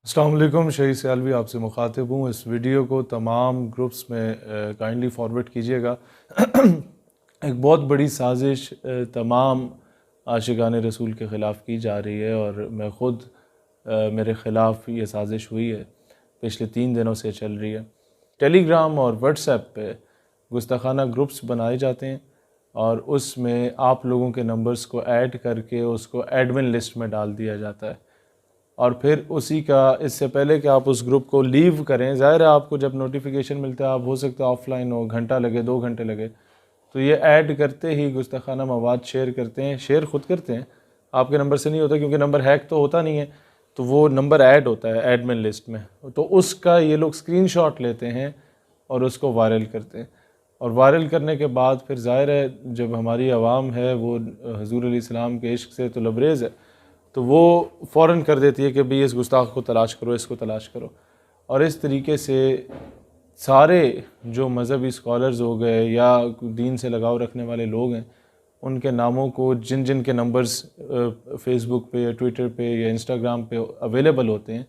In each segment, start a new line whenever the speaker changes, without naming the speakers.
अस्सलाम वालेकुम, शहीद सियालवी आपसे मुखातिब हूँ। इस वीडियो को तमाम ग्रुप्स में काइंडली फॉरवर्ड कीजिएगा। एक बहुत बड़ी साजिश तमाम आशिकाने रसूल के ख़िलाफ़ की जा रही है और मैं ख़ुद मेरे ख़िलाफ़ ये साजिश हुई है, पिछले 3 दिनों से चल रही है। टेलीग्राम और व्हाट्सएप पे गुस्ताखाना ग्रुप्स बनाए जाते हैं और उसमें आप लोगों के नंबर्स को ऐड करके उसको एडमिन लिस्ट में डाल दिया जाता है और फिर उसी का, इससे पहले कि आप उस ग्रुप को लीव करें, ज़ाहिर है आपको जब नोटिफिकेशन मिलता है आप हो सकता है ऑफलाइन हो, घंटा लगे 2 घंटे लगे, तो ये ऐड करते ही गुस्ताखाना मवाद शेयर करते हैं। शेयर ख़ुद करते हैं, आपके नंबर से नहीं होता क्योंकि नंबर हैक तो होता नहीं है, तो वो नंबर ऐड होता है एडमिन लिस्ट में, तो उसका ये लोग स्क्रीनशॉट लेते हैं और उसको वायरल करते हैं। और वायरल करने के बाद फिर ज़ाहिर है जब हमारी आवाम है वो हुज़ूर अलैहिस्सलाम के इश्क से तो लबरेज़ है, तो वो फ़ौरन कर देती है कि भाई इस गुस्ताख को तलाश करो, इसको तलाश करो। और इस तरीके से सारे जो मज़हबी स्कॉलर्स हो गए या दीन से लगाव रखने वाले लोग हैं, उनके नामों को, जिन जिन के नंबर्स फ़ेसबुक पे या ट्विटर पे या इंस्टाग्राम पे अवेलेबल होते हैं,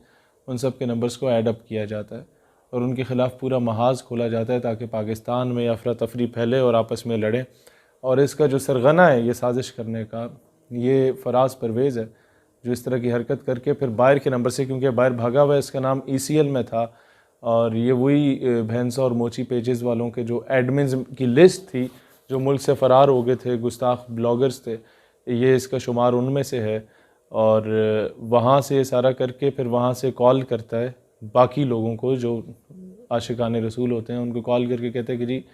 उन सब के नंबर्स को ऐड अप किया जाता है और उनके ख़िलाफ़ पूरा महाज खोला जाता है ताकि पाकिस्तान में अफरा तफरी फैले और आपस में लड़ें। और इसका जो सरगना है ये साजिश करने का, ये फराज परवेज़ है, जो इस तरह की हरकत करके फिर बाहर के नंबर से, क्योंकि बाहर भागा हुआ है, इसका नाम ECL में था और ये वही भैंसा और मोची पेजेस वालों के जो एडमिन्स की लिस्ट थी जो मुल्क से फ़रार हो गए थे, गुस्ताख ब्लॉगर्स थे, ये इसका शुमार उनमें से है। और वहाँ से सारा करके फिर वहाँ से कॉल करता है बाकी लोगों को जो आशिकाने रसूल होते हैं, उनको कॉल करके कहते हैं कि जी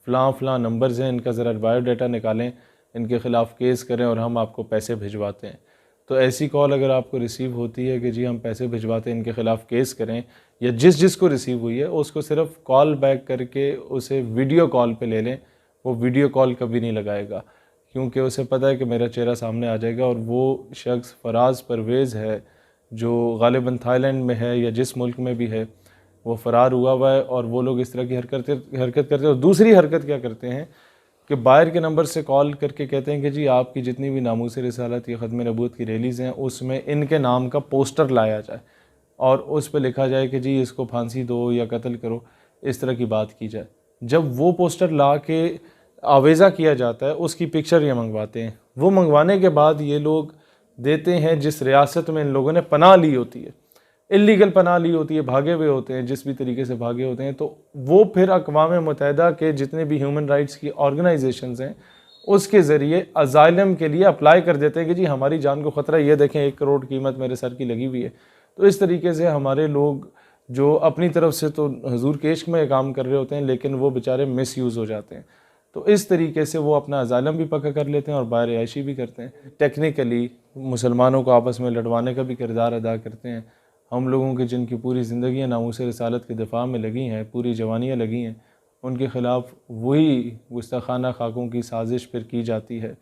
फ़लाँ नंबर्स हैं, इनका ज़रा बायोडाटा निकालें, इनके ख़िलाफ़ केस करें और हम आपको पैसे भिजवाते हैं। तो ऐसी कॉल अगर आपको रिसीव होती है कि जी हम पैसे भिजवाते हैं, इनके ख़िलाफ़ केस करें, या जिस को रिसीव हुई है उसको सिर्फ कॉल बैक करके उसे वीडियो कॉल पे ले लें। वो वीडियो कॉल कभी नहीं लगाएगा क्योंकि उसे पता है कि मेरा चेहरा सामने आ जाएगा और वो शख्स फराज परवेज़ है जो गालिबन थाईलैंड में है या जिस मुल्क में भी है, वो फ़रार हुआ है। और वो लोग इस तरह की हरकत करते हैं। और दूसरी हरकत क्या करते हैं कि बाहर के नंबर से कॉल करके कहते हैं कि जी आपकी जितनी भी नामूस रिसालत या ख़त्म नबूवत की रैलीज़ हैं उसमें इनके नाम का पोस्टर लाया जाए और उस पर लिखा जाए कि जी इसको फांसी दो या कत्ल करो, इस तरह की बात की जाए। जब वो पोस्टर ला के आवेज़ा किया जाता है, उसकी पिक्चर ये मंगवाते हैं। वो मंगवाने के बाद ये लोग देते हैं जिस रियासत में इन लोगों ने पनाह ली होती है, इल्लीगल पनाह ली होती है, भागे हुए होते हैं, जिस भी तरीके से भागे होते हैं, तो वो फिर अक़वाम मुत्तहिदा के जितने भी ह्यूमन राइट्स की ऑर्गेनाइजेशंस हैं उसके ज़रिए अज़ाइलम के लिए अप्लाई कर देते हैं कि जी हमारी जान को ख़तरा, ये देखें 1 करोड़ कीमत मेरे सर की लगी हुई है। तो इस तरीके से हमारे लोग जो अपनी तरफ से तो हुज़ूर के इश्क में काम कर रहे होते हैं, लेकिन वो बेचारे मिस यूज़ हो जाते हैं। तो इस तरीके से वो अपना अज़ाइलम भी पक्का कर लेते हैं और बाहर ऐशी भी करते हैं। टेक्निकली मुसलमानों को आपस में लड़वाने का भी किरदार अदा करते हैं। हम लोगों की जिनकी पूरी ज़िंदगियाँ नामूस रिसालत के दिफा में लगी हैं, पूरी जवानियाँ लगी हैं, उनके ख़िलाफ़ वही गुस्ताखाना खाकों की साजिश फिर की जाती है।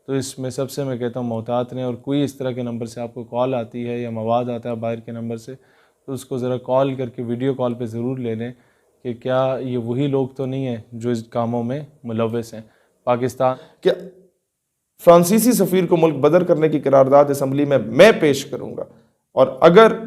तो इसमें सबसे मैं कहता हूँ मोहतात रहें। और कोई इस तरह के नंबर से आपको कॉल आती है या मवाद आता है बाहर के नंबर से, तो उसको ज़रा कॉल करके वीडियो कॉल पे ज़रूर ले लें कि क्या ये वही लोग तो नहीं हैं जो इस कामों में मुलव्वस हैं। पाकिस्तान
क्या फ्रांसीसी सफ़ीर को मुल्क बदर करने की करारदाद असम्बली में मैं पेश करूंगा और अगर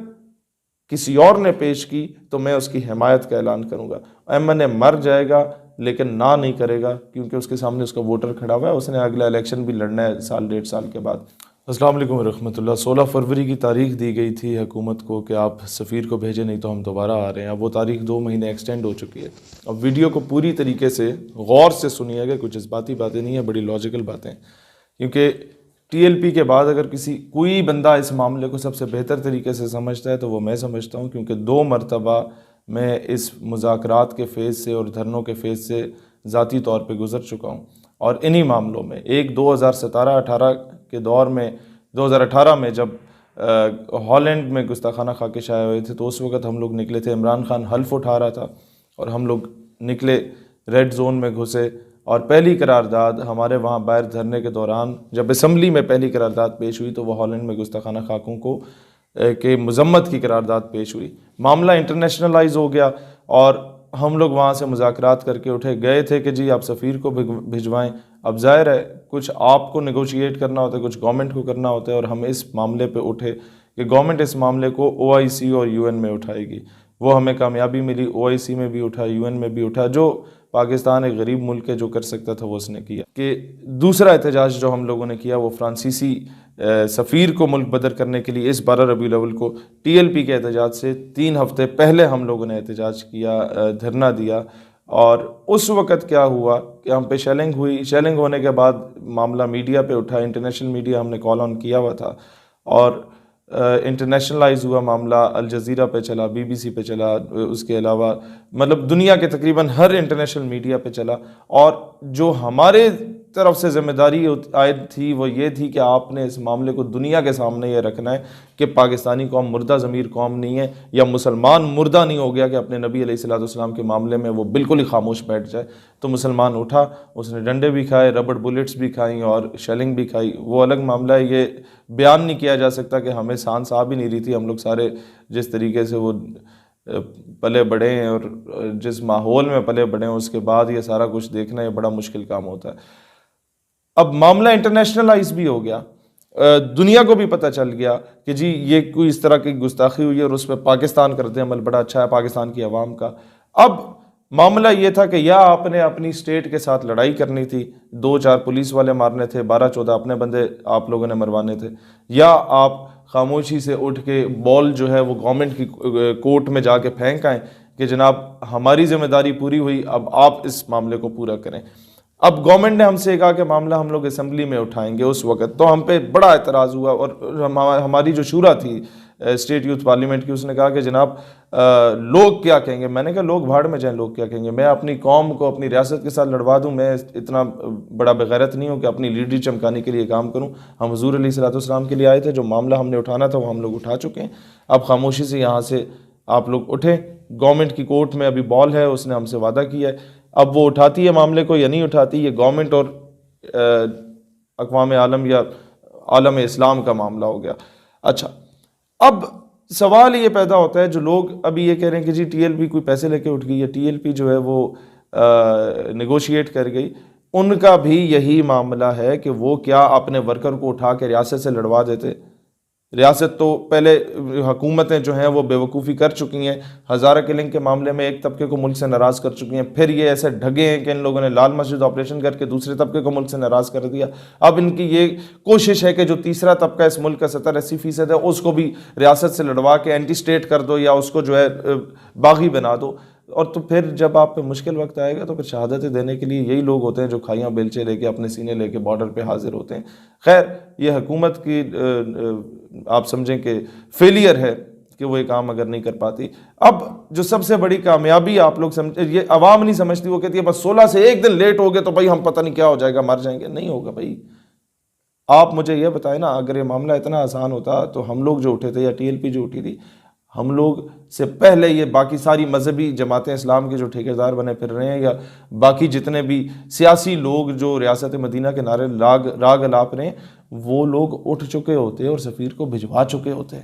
किसी और ने पेश की तो मैं उसकी हिमायत का ऐलान करूंगा। एमएनए मर जाएगा लेकिन ना नहीं करेगा क्योंकि उसके सामने उसका वोटर खड़ा हुआ है, उसने अगला इलेक्शन भी लड़ना है 1.5 साल के बाद।
अस्सलाम वालेकुम रहमतुल्लाह। 16 फरवरी की तारीख दी गई थी हुकूमत को कि आप सफ़ीर को भेजें नहीं तो हम दोबारा आ रहे हैं। अब वो तारीख 2 महीने एक्सटेंड हो चुकी है। अब वीडियो को पूरी तरीके से गौर से सुनिएगा, कुछ जज्बाती बातें नहीं है, बड़ी लॉजिकल बातें, क्योंकि TLP के बाद अगर कोई बंदा इस मामले को सबसे बेहतर तरीके से समझता है तो वो मैं समझता हूँ, क्योंकि 2 मरतबा मैं इस मुज़ाकरात के फ़ेज़ से और धरनों के फ़ेज़ से ज़ाती तौर पे गुज़र चुका हूँ। और इन्हीं मामलों में एक 2017-18 के दौर में, 2018 में जब हॉलैंड में गुस्ताखाना खाके आए हुए थे, तो उस वक़्त हम लोग निकले थे, इमरान खान हल्फ उठा रहा था और हम लोग निकले, रेड जोन में घुसे और पहली करारदाद हमारे वहाँ बाहर धरने के दौरान जब असम्बली में पहली करारदाद पेश हुई तो वो हॉलैंड में गुस्ताखाना खाकों को के मजम्मत की करारदाद पेश हुई। मामला इंटरनेशनलाइज हो गया और हम लोग वहाँ से मुज़ाकरात करके उठे, गए थे कि जी आप सफ़ीर को भिजवाएं। अब ज़ाहिर है कुछ आपको नेगोशिएट करना होता है, कुछ गवर्नमेंट को करना होता है, और हम इस मामले पे उठे
कि गवर्नमेंट इस मामले को OIC और UN में उठाएगी। वो हमें कामयाबी मिली, OIC में भी उठा, UN में भी उठा। जो पाकिस्तान एक गरीब मुल्क है, जो कर सकता था वो उसने किया। कि दूसरा एहतजाज जो हम लोगों ने किया वो फ्रांसीसी सफ़ीर को मुल्क बदर करने के लिए इस 12 रबीउल अव्वल को TLP के एहतजाज से 3 हफ्ते पहले हम लोगों ने एहतजाज किया, धरना दिया। और उस वक़्त क्या हुआ कि हम पे शेलिंग हुई। शेलिंग होने के बाद मामला मीडिया पे उठा, इंटरनेशनल मीडिया हमने कॉल ऑन किया हुआ था और इंटरनेशनलाइज हुआ मामला। अल जज़ीरा पे चला, BBC पे चला, उसके अलावा मतलब दुनिया के तकरीबन हर इंटरनेशनल मीडिया पे चला। और जो हमारे तरफ से जिम्मेदारी आयद थी वो ये थी कि आपने इस मामले को दुनिया के सामने ये रखना है कि पाकिस्तानी कौम मुर्दा ज़मीर कौम नहीं है, या मुसलमान मुर्दा नहीं हो गया कि अपने नबी अलैहिस्सलाम के मामले में वो बिल्कुल ही खामोश बैठ जाए। तो मुसलमान उठा, उसने डंडे भी खाए, रबड़ बुलेट्स भी खाई और शेलिंग भी खाई। वो अलग मामला है, ये बयान नहीं किया जा सकता कि हमें सांस आ भी नहीं रही थी। हम लोग सारे जिस तरीके से वो पले बड़े हैं और जिस माहौल में पले बड़े हैं, उसके बाद ये सारा कुछ देखना ये बड़ा मुश्किल काम होता है। अब मामला इंटरनेशनलाइज भी हो गया, दुनिया को भी पता चल गया कि जी ये कोई इस तरह की गुस्ताखी हुई है और उस पर पाकिस्तान करते अमल बड़ा अच्छा है पाकिस्तान की आवाम का। अब मामला ये था कि या आपने अपनी स्टेट के साथ लड़ाई करनी थी, 2-4 पुलिस वाले मारने थे, 12-14 अपने बंदे आप लोगों ने मरवाने थे, या आप खामोशी से उठ के बॉल जो है वो गवर्नमेंट की कोर्ट में जाके फेंक आएँ कि जनाब हमारी जिम्मेदारी पूरी हुई, अब आप इस मामले को पूरा करें। अब गवर्नमेंट ने हमसे कहा कि मामला हम लोग असेंबली में उठाएंगे। उस वक्त तो हम पे बड़ा एतराज़ हुआ और हमारी जो शूरा थी स्टेट यूथ पार्लियामेंट की, उसने कहा कि जनाब लोग क्या कहेंगे। मैंने कहा लोग भाड़ में जाएं, लोग क्या कहेंगे। मैं अपनी कौम को अपनी रियासत के साथ लड़वा दूं, मैं इतना बड़ा बेगैरत नहीं हूं कि अपनी लीडरी चमकाने के लिए काम करूं। हम हुजूर अलैहिस्सलाम के लिए आए थे, जो मामला हमने उठाना था वो हम लोग उठा चुके हैं। अब खामोशी से यहाँ से आप लोग उठें। गवर्नमेंट की कोर्ट में अभी बॉल है, उसने हमसे वादा किया है, अब वो उठाती है मामले को या नहीं उठाती, ये गवर्नमेंट और अक़वाम आलम या आलम इस्लाम का मामला हो गया। अच्छा, अब सवाल ये पैदा होता है, जो लोग अभी ये कह रहे हैं कि जी TLP कोई पैसे लेके उठ गई है, TLP जो है वो नेगोशिएट कर गई। उनका भी यही मामला है कि वो क्या अपने वर्कर को उठा के रियासत से लड़वा देते। रियासत तो पहले हुकूमतें जो हैं वो बेवकूफ़ी कर चुकी हैं। हज़ारा किलिंग के मामले में एक तबके को मुल्क से नाराज़ कर चुकी हैं, फिर ये ऐसे ढगे हैं कि इन लोगों ने लाल मस्जिद ऑपरेशन करके दूसरे तबके को मुल्क से नाराज़ कर दिया। अब इनकी ये कोशिश है कि जो तीसरा तबका इस मुल्क का 70-80% है उसको भी रियासत से लड़वा के एंटी स्टेट कर दो या उसको जो है बागी बना दो। और तो फिर जब आप पे मुश्किल वक्त आएगा तो फिर शहादतें देने के लिए यही लोग होते हैं जो खाइयाँ बेलचे लेके अपने सीने लेके बॉर्डर पे हाजिर होते हैं। खैर, ये हुकूमत की आप समझें कि फेलियर है कि वो ये काम अगर नहीं कर पाती। अब जो सबसे बड़ी कामयाबी आप लोग समझ, ये आवाम नहीं समझती, वो कहती है बस 16 से एक दिन लेट हो गए तो भाई हम पता नहीं क्या हो जाएगा, मर जाएंगे। नहीं होगा भाई। आप मुझे ये बताएं ना, अगर ये मामला इतना आसान होता तो हम लोग जो उठे थे या TLP जो उठी थी, हम लोग से पहले ये बाकी सारी मजहबी जमातें इस्लाम के जो ठेकेदार बने फिर रहे हैं या बाकी जितने भी सियासी लोग जो रियासत मदीना के नारे राग अलाप रहे हैं, वो लोग उठ चुके होते और सफ़ीर को भिजवा चुके होते।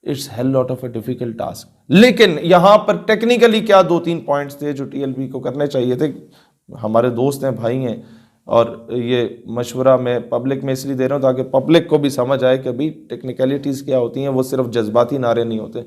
It's hell lot of a difficult task. लेकिन यहाँ पर टेक्निकली क्या 2-3 पॉइंट्स थे जो TLP को करने चाहिए थे। हमारे दोस्त हैं, भाई हैं, और ये मशवरा मैं पब्लिक में इसलिए दे रहा हूँ ताकि पब्लिक को भी समझ आए कि भाई टेक्निकलिटीज़ क्या होती हैं, वो सिर्फ जज्बाती नारे नहीं होते।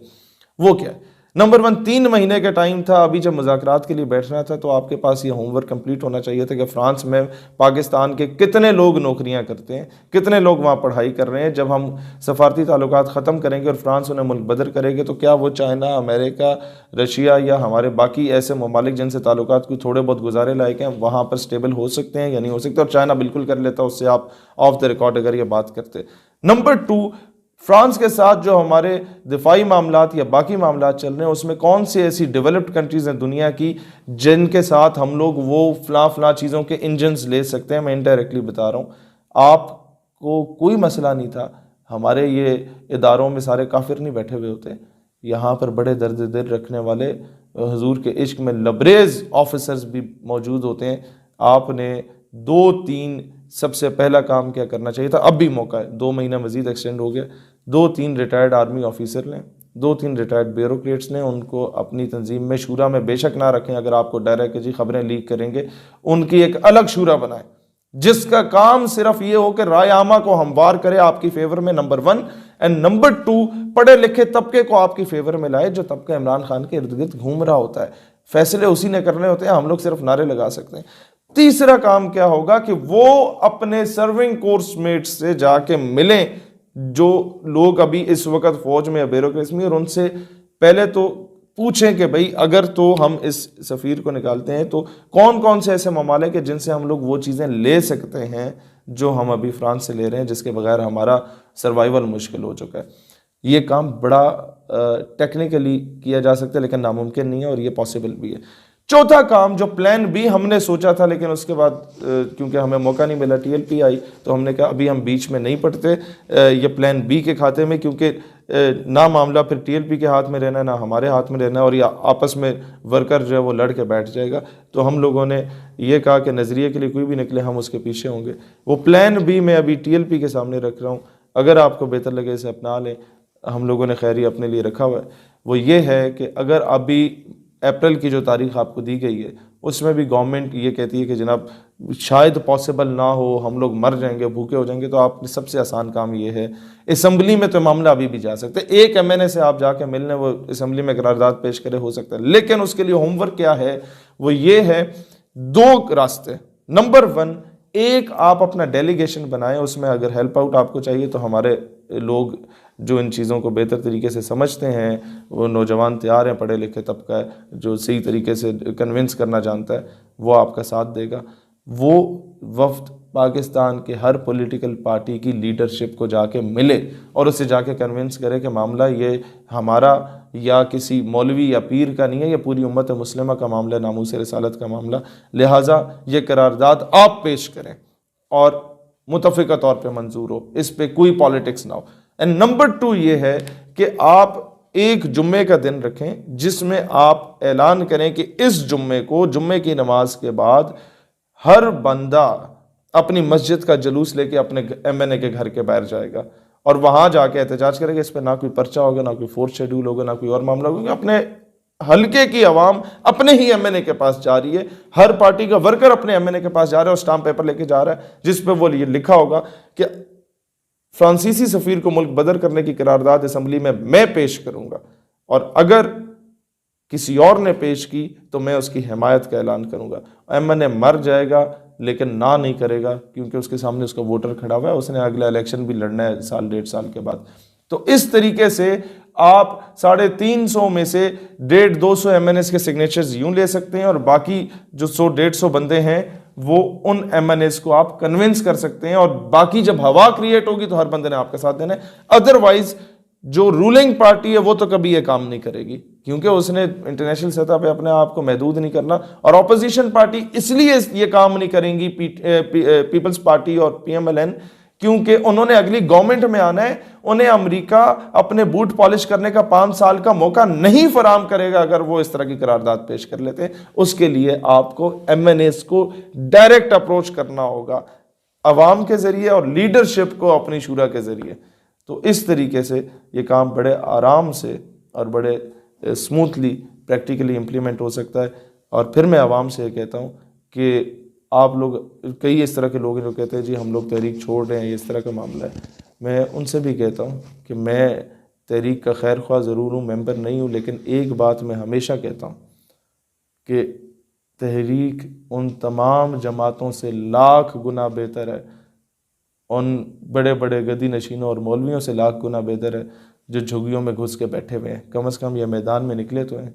वो क्या है, नंबर 1, 3 महीने का टाइम था। अभी जब मुज़ाकरात के लिए बैठना था तो आपके पास ये होमवर्क कंप्लीट होना चाहिए था कि फ्रांस में पाकिस्तान के कितने लोग नौकरियां करते हैं, कितने लोग वहाँ पढ़ाई कर रहे हैं। जब हम सफारती ताल्लुकात ख़त्म करेंगे और फ्रांस उन्हें मुल्क बदर करेंगे तो क्या वो चाइना, अमेरिका, रशिया या हमारे बाकी ऐसे ममालिक जिनसे ताल्लुकात कोई थोड़े बहुत गुजारे लायक हैं वहाँ पर स्टेबल हो सकते हैं या नहीं हो सकते। और चाइना बिल्कुल कर लेता, उससे आप ऑफ द रिकॉर्ड अगर ये बात करते। नंबर 2, फ्रांस के साथ जो हमारे दिफाई मामलात या बाकी मामलात चल रहे हैं उसमें कौन सी ऐसी डेवलप्ड कंट्रीज़ हैं दुनिया की जिनके साथ हम लोग वो फला चीज़ों के इंजन्स ले सकते हैं। मैं इनडायरेक्टली बता रहा हूँ, आपको कोई मसला नहीं था। हमारे ये इदारों में सारे काफिर नहीं बैठे हुए होते, यहाँ पर बड़े दर्द दिल रखने वाले हुजूर के इश्क में लबरेज ऑफिसर्स भी मौजूद होते हैं। आपने 2-3 सबसे पहला काम क्या करना चाहिए था, अब भी मौका है, 2 महीना मजीद एक्सटेंड हो गया, 2-3 रिटायर्ड आर्मी ऑफिसर लें, 2-3 रिटायर्ड ब्यूरोक्रेट्स लें, उनको अपनी तंजीम में शूरा में बेशक ना रखें। अगर आपको डर है कि जी खबरें लीक करेंगे, उनकी एक अलग शूरा बनाएं जिसका काम सिर्फ ये हो कि राय आमा को हमवार करे आपकी फेवर में, नंबर 1। एंड नंबर 2, पढ़े लिखे तबके को आपकी फेवर में लाए, जो तबका इमरान खान के इर्द गिर्द घूम रहा होता है। फैसले उसी ने करने होते हैं, हम लोग सिर्फ नारे लगा सकते हैं। तीसरा काम क्या होगा कि वो अपने सर्विंग कोर्स मेट्स से जाके मिलें, जो लोग अभी इस वक्त फौज में या ब्यूरोक्रेसी में, और उनसे पहले तो पूछें कि भाई अगर तो हम इस सफ़ीर को निकालते हैं तो कौन कौन से ऐसे ममालिक हैं जिनसे हम लोग वो चीज़ें ले सकते हैं जो हम अभी फ्रांस से ले रहे हैं, जिसके बगैर हमारा सर्वाइवल मुश्किल हो चुका है। ये काम बड़ा टेक्निकली किया जा सकता है, लेकिन नामुमकिन नहीं है, और ये पॉसिबल भी है। चौथा काम, जो प्लान बी हमने सोचा था, लेकिन उसके बाद क्योंकि हमें मौका नहीं मिला, टीएलपी आई, तो हमने कहा अभी हम बीच में नहीं पड़ते ये प्लान बी के खाते में, क्योंकि ना मामला फिर टीएलपी के हाथ में रहना है, ना हमारे हाथ में रहना है, और या आपस में वर्कर जो है वो लड़ के बैठ जाएगा। तो हम लोगों ने ये कहा कि नज़रिए के लिए कोई भी निकले, हम उसके पीछे होंगे। वो प्लान बी मैं अभी टीएलपी के सामने रख रहा हूँ, अगर आपको बेहतर लगे इसे अपना लें। हम लोगों ने खैरी अपने लिए रखा हुआ है, वो ये है कि अगर अभी अप्रैल की जो तारीख आपको दी गई है, उसमें भी गवर्नमेंट ये कहती है कि जनाब शायद पॉसिबल ना हो, हम लोग मर जाएंगे, भूखे हो जाएंगे, तो आप सबसे आसान काम ये है, असम्बली में तो मामला अभी भी जा सकते हैं। एक एमएनए से आप जाके मिलने, वो असम्बली में करारदाद पेश करे, हो सकता है, लेकिन उसके लिए होमवर्क क्या है, वो ये है 2 रास्ते। नंबर 1, एक आप अपना डेलीगेशन बनाएं, उसमें अगर हेल्प आउट आपको चाहिए तो हमारे लोग जो इन चीज़ों को बेहतर तरीके से समझते हैं, वो नौजवान तैयार हैं, पढ़े लिखे तबका है जो सही तरीके से कन्विंस करना जानता है, वो आपका साथ देगा। वो वफ्द पाकिस्तान के हर पॉलिटिकल पार्टी की लीडरशिप को जाके मिले और उससे जाके कन्विंस करे कि मामला ये हमारा या किसी मौलवी या पीर का नहीं है, ये पूरी उम्मत मुस्लिमा का मामला है, नामूस रिसालत का मामला, लिहाजा ये करारदाद आप पेश करें और मुतफ़िका तौर पे मंजूर हो, इस पे कोई पॉलिटिक्स ना हो। एंड नंबर 2 ये है कि आप एक जुम्मे का दिन रखें जिसमें आप ऐलान करें कि इस जुम्मे को, जुम्मे की नमाज के बाद हर बंदा अपनी मस्जिद का जुलूस लेके अपने एमएनए के घर के बाहर जाएगा और वहां जाके एहतजाज करेगा। इस पर ना कोई पर्चा होगा, ना कोई फोर्थ शेड्यूल होगा, ना कोई और मामला होगा। अपने हल्के की आवाम अपने ही एमएनए के पास जा रही है, हर पार्टी का वर्कर अपने एमएनए के पास जा रहा है और स्टाम्प पेपर लेके जा रहा है जिस पे वो ये लिखा होगा कि फ्रांसीसी सफीर को मुल्क बदर करने की करारदाद असम्बली में मैं पेश करूंगा, और अगर किसी और ने पेश की तो मैं उसकी हिमायत का ऐलान करूंगा। एमएनए मर जाएगा लेकिन ना नहीं करेगा, क्योंकि उसके सामने उसका वोटर खड़ा हुआ है, उसने अगला इलेक्शन भी लड़ना है 1.5 साल के बाद। तो इस तरीके से आप 350 में से 150-200 एमएनएस के सिग्नेचर्स यूं ले सकते हैं और बाकी जो 100-150 बंदे हैं वो उन एमएनएस को आप कन्विंस कर सकते हैं, और बाकी जब हवा क्रिएट होगी तो हर बंदे ने आपका साथ देना है। अदरवाइज जो रूलिंग पार्टी है वो तो कभी ये काम नहीं करेगी, क्योंकि उसने इंटरनेशनल सतह पे अपने आप को महदूद नहीं करना, और ऑपोजिशन पार्टी इसलिए ये काम नहीं करेंगी, पीपल्स पार्टी और पीएमएलएन, क्योंकि उन्होंने अगली गवर्नमेंट में आना है। उन्हें अमेरिका अपने बूट पॉलिश करने का 5 साल का मौका नहीं फराम करेगा अगर वो इस तरह की करारदाद पेश कर लेते हैं। उसके लिए आपको एमएनएस को डायरेक्ट अप्रोच करना होगा अवाम के जरिए और लीडरशिप को अपनी शूरा के जरिए। तो इस तरीके से ये काम बड़े आराम से और बड़े स्मूथली प्रैक्टिकली इम्प्लीमेंट हो सकता है। और फिर मैं आवाम से कहता हूँ कि आप लोग, कई इस तरह के लोग जो कहते हैं जी हम लोग तहरीक छोड़ रहे हैं, इस तरह का मामला है, मैं उनसे भी कहता हूँ कि मैं तहरीक का खैर ख्वाह ज़रूर हूँ, मेंबर नहीं हूँ, लेकिन एक बात मैं हमेशा कहता हूँ कि तहरीक उन तमाम जमातों से लाख गुना बेहतर है, उन बड़े बड़े गदी नशीनों और मौलवियों से लाख गुना बेहतर है जो झुग्गियों में घुस के बैठे हुए हैं। कम से कम ये मैदान में निकले तो हैं।